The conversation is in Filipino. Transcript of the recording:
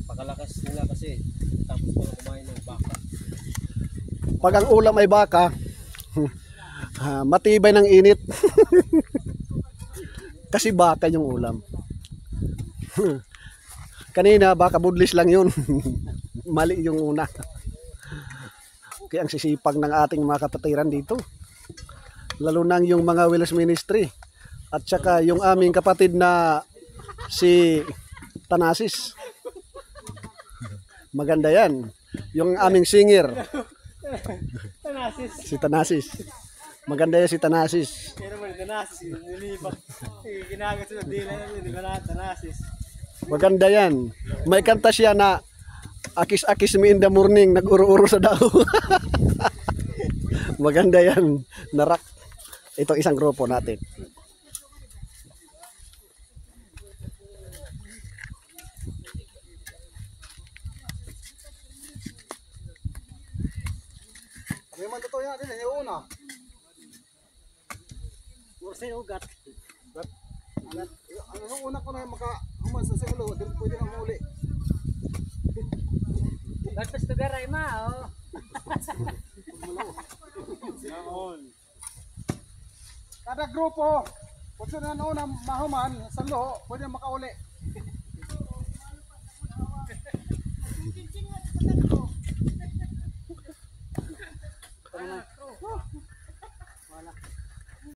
Pakalakas nila kasi. Tapos pala kumain ng baka. Pag ang ulam ay baka, matibay ng init. Kasi baka yung ulam. Kanina baka budlis lang yun. Mali yung una. Kaya ang sisipag ng ating mga kapatiran dito. Lalo na yung mga Wheelers Ministry. At saka yung aming kapatid na si Tanasis. Maganda yan. Yung aming singer. Tanasis. Si Tanasis. Maganda yan si Tanasis. Pero mo Tanasis. Nilibak. Ginagat sa dila namin. Di ba na Tanasis? Maganda yan. May kanta siya na akis-akis me in the morning, nag-uro-uro sa dao. Maganda yan. Narak. Ito isang grupo natin. Kami man totoo yan din, yung una. Mursi ugat. Ang una ko na maka-human sa silo, pwede na muli. Batas to garay ma, oh. Kada grupo, kung sino na una mahuman sa lo, pwede makauli.